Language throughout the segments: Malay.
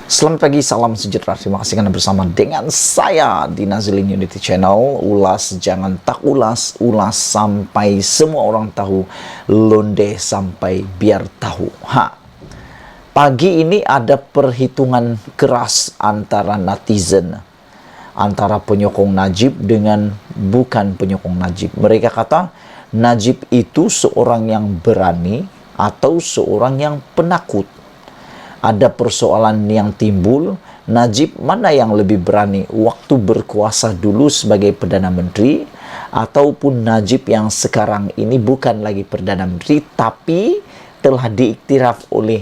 Selamat pagi, salam sejahtera. Terima kasih karena bersama dengan saya di Nazilin Unity Channel. Ulas jangan tak ulas, ulas sampai semua orang tahu, londe sampai biar tahu. Pagi ini ada perhitungan keras antara netizen, antara penyokong Najib dengan bukan penyokong Najib. Mereka kata Najib itu seorang yang berani atau seorang yang penakut. Ada persoalan yang timbul, Najib mana yang lebih berani waktu berkuasa dulu sebagai Perdana Menteri, ataupun Najib yang sekarang ini bukan lagi Perdana Menteri tapi telah diiktiraf oleh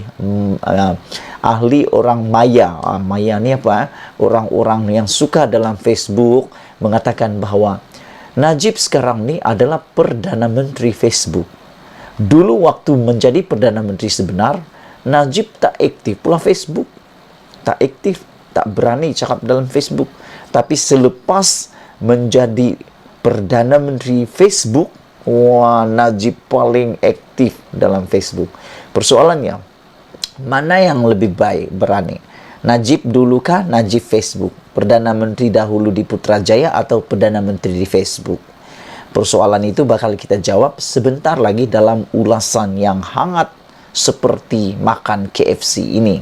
ahli orang maya. Maya ni apa? Orang-orang yang suka dalam Facebook mengatakan bahwa Najib sekarang ni adalah Perdana Menteri Facebook. Dulu waktu menjadi Perdana Menteri sebenar, Najib tak aktif pula Facebook. Tak aktif, tak berani cakap dalam Facebook. Tapi selepas menjadi Perdana Menteri Facebook, wah, Najib paling aktif dalam Facebook. Persoalannya, mana yang lebih baik berani? Najib dulu kah Najib Facebook? Perdana Menteri dahulu di Putrajaya atau Perdana Menteri di Facebook? Persoalan itu bakal kita jawab sebentar lagi dalam ulasan yang hangat seperti makan KFC ini.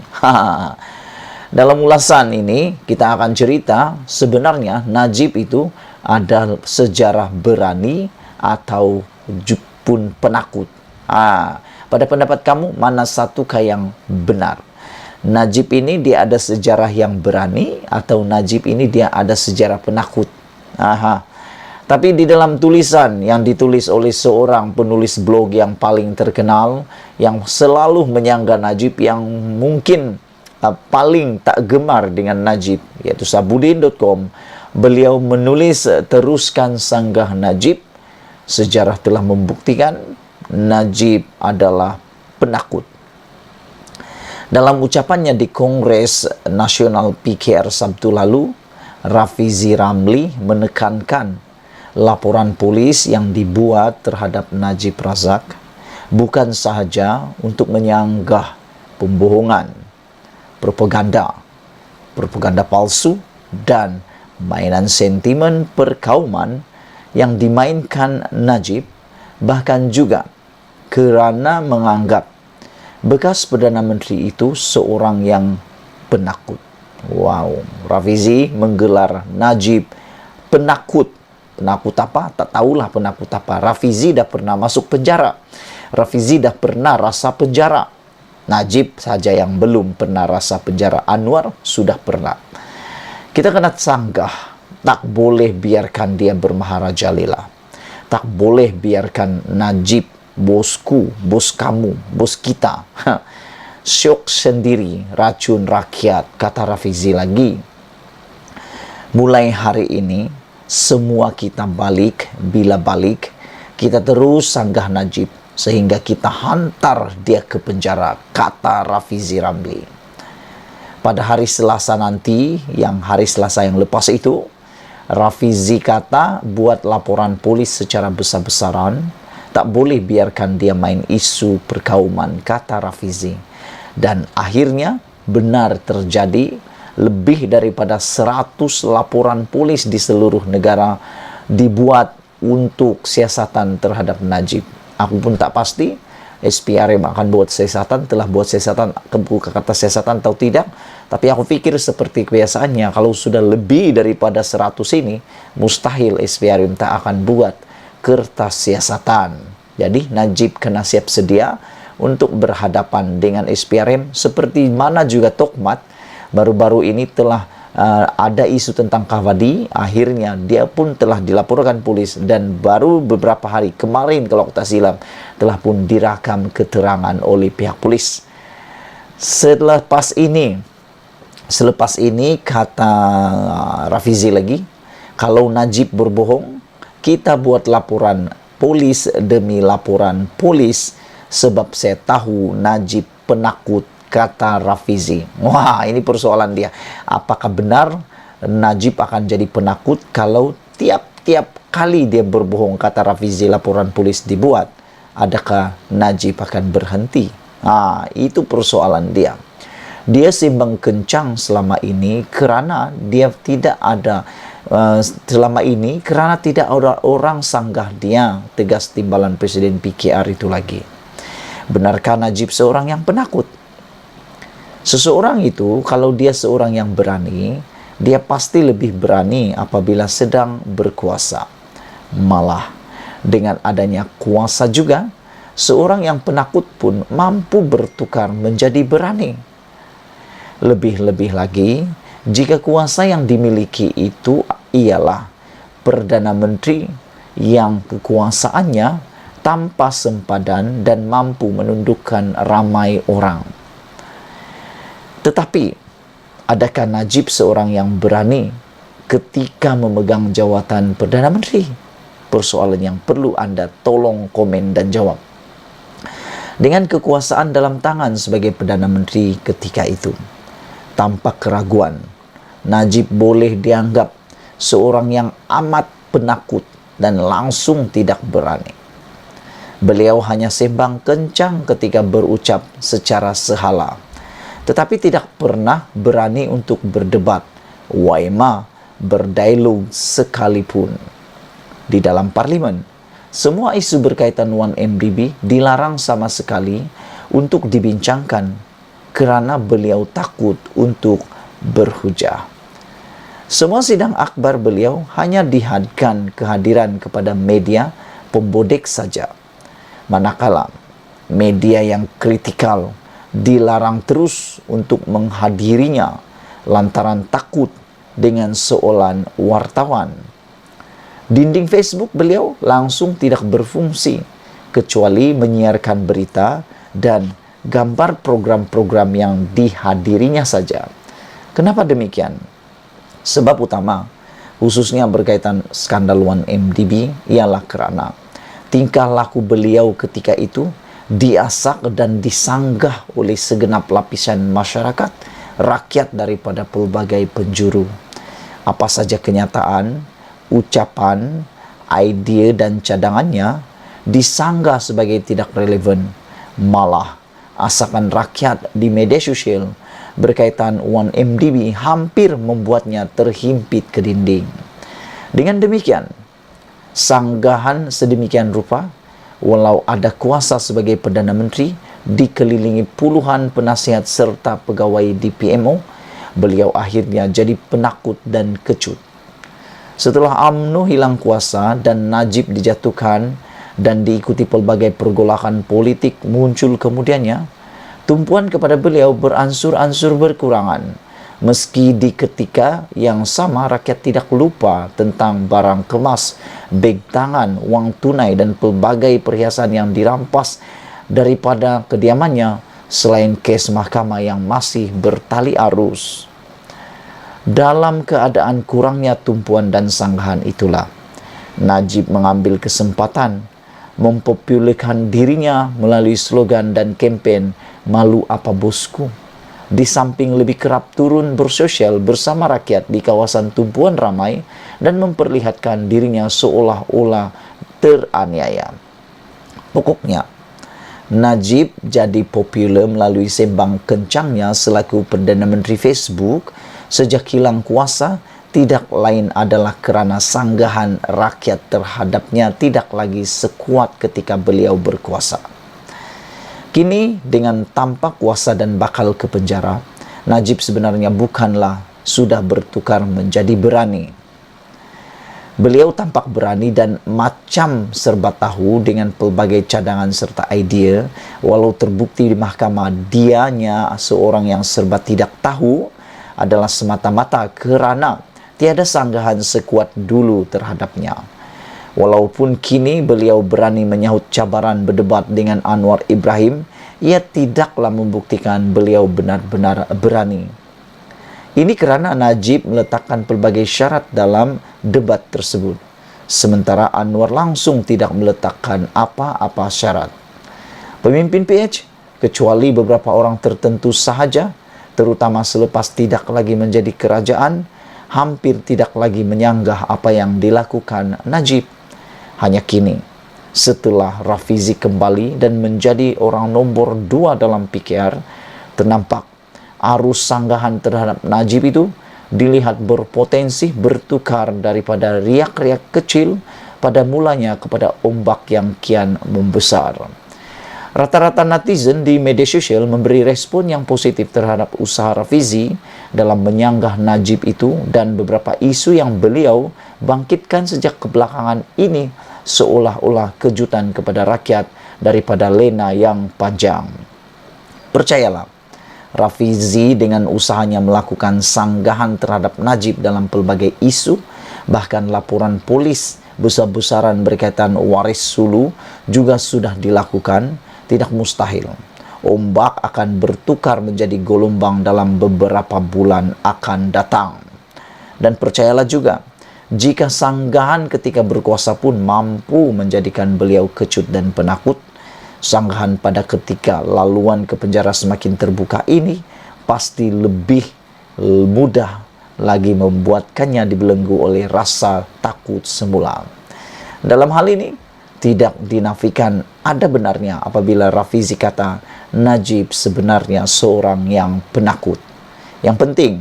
Dalam ulasan ini kita akan cerita sebenarnya Najib itu ada sejarah berani atau pun penakut. Pada pendapat kamu mana satukah yang benar? Najib ini dia ada sejarah yang berani atau Najib ini dia ada sejarah penakut? Tapi di dalam tulisan yang ditulis oleh seorang penulis blog yang paling terkenal, yang selalu menyangga Najib, yang mungkin paling tak gemar dengan Najib, yaitu Sabudin.com, beliau menulis, teruskan sanggah Najib, sejarah telah membuktikan Najib adalah penakut. Dalam ucapannya di Kongres Nasional PKR Sabtu lalu, Rafizi Ramli menekankan laporan polis yang dibuat terhadap Najib Razak bukan sahaja untuk menyanggah pembohongan, propaganda palsu, dan mainan sentimen perkauman yang dimainkan Najib, bahkan juga kerana menganggap bekas Perdana Menteri itu seorang yang penakut. Wow, Rafizi menggelar Najib penakut. Penakut apa? Tak tahulah penakut apa. Rafizi dah pernah masuk penjara. Rafizi dah pernah rasa penjara. Najib saja yang belum pernah rasa penjara. Anwar sudah pernah. Kita kena sanggah. Tak boleh biarkan dia bermaharajalela. Tak boleh biarkan Najib, bosku, bos kamu, bos kita, syok sendiri, racun rakyat, kata Rafizi lagi. Mulai hari ini, semua kita balik, bila balik, kita terus sanggah Najib, sehingga kita hantar dia ke penjara, kata Rafizi Ramli. Pada hari Selasa nanti, yang hari Selasa yang lepas itu, Rafizi kata buat laporan polis secara besar-besaran, tak boleh biarkan dia main isu perkauman, kata Rafizi. Dan akhirnya benar terjadi. Lebih daripada 100 laporan polis di seluruh negara dibuat untuk siasatan terhadap Najib. Aku pun tak pasti SPRM akan buat siasatan, telah buat siasatan, buka kata siasatan atau tidak. Tapi aku pikir seperti kebiasaannya, kalau sudah lebih daripada 100 ini, mustahil SPRM tak akan buat kertas siasatan. Jadi Najib kena siap sedia untuk berhadapan dengan SPRM, seperti mana juga Tokmat baru-baru ini telah ada isu tentang Kavadi. Akhirnya dia pun telah dilaporkan polis, dan baru beberapa hari kemarin kalau tak silap telah pun dirakam keterangan oleh pihak polis. Selepas ini kata Rafizi lagi, kalau Najib berbohong, kita buat laporan polis demi laporan polis, sebab saya tahu Najib penakut, kata Rafizi. Wah, ini persoalan dia. Apakah benar Najib akan jadi penakut kalau tiap-tiap kali dia berbohong, kata Rafizi, laporan polis dibuat? Adakah Najib akan berhenti? Itu persoalan dia. Dia sembang kencang selama ini kerana dia tidak ada kerana tidak ada orang sanggah dia, tegas timbalan Presiden PKR itu lagi. Benarkah Najib seorang yang penakut? Seseorang itu kalau dia seorang yang berani, dia pasti lebih berani apabila sedang berkuasa. Malah dengan adanya kuasa juga, seorang yang penakut pun mampu bertukar menjadi berani. Lebih-lebih lagi, jika kuasa yang dimiliki itu ialah Perdana Menteri yang kekuasaannya tanpa sempadan dan mampu menundukkan ramai orang. Tetapi, adakah Najib seorang yang berani ketika memegang jawatan Perdana Menteri? Persoalan yang perlu Anda tolong komen dan jawab. Dengan kekuasaan dalam tangan sebagai Perdana Menteri ketika itu, tanpa keraguan, Najib boleh dianggap seorang yang amat penakut dan langsung tidak berani. Beliau hanya sembang kencang ketika berucap secara sehala, tetapi tidak pernah berani untuk berdebat, waima berdialog sekalipun. Di dalam parlimen, semua isu berkaitan 1MDB dilarang sama sekali untuk dibincangkan kerana beliau takut untuk berhujah. Semua sidang akbar beliau hanya dihadkan kehadiran kepada media pembodek saja. Manakala media yang kritikal dilarang terus untuk menghadirinya lantaran takut dengan soalan wartawan. Dinding Facebook beliau langsung tidak berfungsi kecuali menyiarkan berita dan gambar program-program yang dihadirinya saja. Kenapa demikian? Sebab utama, khususnya berkaitan skandal 1MDB, ialah kerana tingkah laku beliau ketika itu diasak dan disanggah oleh segenap lapisan masyarakat, rakyat daripada pelbagai penjuru. Apa saja kenyataan, ucapan, idea dan cadangannya disanggah sebagai tidak relevan. Malah, asakan rakyat di media sosial berkaitan 1MDB hampir membuatnya terhimpit ke dinding. Dengan demikian, sanggahan sedemikian rupa, walau ada kuasa sebagai Perdana Menteri, dikelilingi puluhan penasihat serta pegawai di PMO, beliau akhirnya jadi penakut dan kecut. Setelah UMNO hilang kuasa dan Najib dijatuhkan dan diikuti pelbagai pergolakan politik muncul kemudiannya, tumpuan kepada beliau beransur-ansur berkurangan. Meski di ketika yang sama rakyat tidak lupa tentang barang kemas, beg tangan, wang tunai dan pelbagai perhiasan yang dirampas daripada kediamannya, selain kes mahkamah yang masih bertali arus. Dalam keadaan kurangnya tumpuan dan sanggahan itulah, Najib mengambil kesempatan mempopulerkan dirinya melalui slogan dan kempen "Malu apa bosku", di samping lebih kerap turun bersosial bersama rakyat di kawasan tumpuan ramai dan memperlihatkan dirinya seolah-olah teraniaya. Pokoknya, Najib jadi populer melalui sembang kencangnya selaku Perdana Menteri Facebook. Sejak hilang kuasa, tidak lain adalah kerana sanggahan rakyat terhadapnya tidak lagi sekuat ketika beliau berkuasa. Kini, dengan tanpa kuasa dan bakal ke penjara, Najib sebenarnya bukanlah sudah bertukar menjadi berani. Beliau tampak berani dan macam serba tahu dengan pelbagai cadangan serta idea, walau terbukti di mahkamah dianya seorang yang serba tidak tahu, adalah semata-mata kerana tiada sanggahan sekuat dulu terhadapnya. Walaupun kini beliau berani menyahut cabaran berdebat dengan Anwar Ibrahim, ia tidaklah membuktikan beliau benar-benar berani. Ini kerana Najib meletakkan pelbagai syarat dalam debat tersebut, sementara Anwar langsung tidak meletakkan apa-apa syarat. Pemimpin PH, kecuali beberapa orang tertentu sahaja, terutama selepas tidak lagi menjadi kerajaan, hampir tidak lagi menyanggah apa yang dilakukan Najib. Hanya kini, setelah Rafizi kembali dan menjadi orang nombor 2 dalam PKR, ternampak arus sanggahan terhadap Najib itu dilihat berpotensi bertukar daripada riak-riak kecil pada mulanya kepada ombak yang kian membesar. Rata-rata netizen di media sosial memberi respon yang positif terhadap usaha Rafizi dalam menyanggah Najib itu dan beberapa isu yang beliau bangkitkan sejak kebelakangan ini seolah-olah kejutan kepada rakyat daripada lena yang panjang. Percayalah, Rafizi dengan usahanya melakukan sanggahan terhadap Najib dalam pelbagai isu, bahkan laporan polis besar-besaran berkaitan waris Sulu juga sudah dilakukan. Tidak mustahil ombak akan bertukar menjadi gelombang dalam beberapa bulan akan datang. Dan percayalah juga, jika sanggahan ketika berkuasa pun mampu menjadikan beliau kecut dan penakut, sanggahan pada ketika laluan ke penjara semakin terbuka ini pasti lebih mudah lagi membuatkannya dibelenggu oleh rasa takut semula. Dalam hal ini, tidak dinafikan ada benarnya apabila Rafizi kata Najib sebenarnya seorang yang penakut. Yang penting,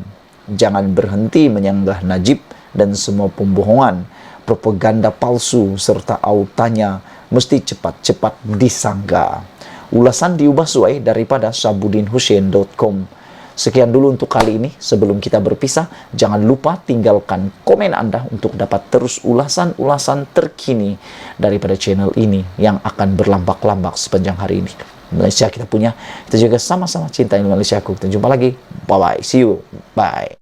jangan berhenti menyanggah Najib dan semua pembohongan, propaganda palsu serta autannya mesti cepat-cepat disanggah. Ulasan diubah sesuai daripada sabudinhussein.com. Sekian dulu untuk kali ini. Sebelum kita berpisah, jangan lupa tinggalkan komen Anda untuk dapat terus ulasan-ulasan terkini daripada channel ini yang akan berlambak-lambak sepanjang hari ini. Malaysia kita punya, kita juga sama-sama cintai Malaysia. Kita jumpa lagi. Bye-bye. See you. Bye.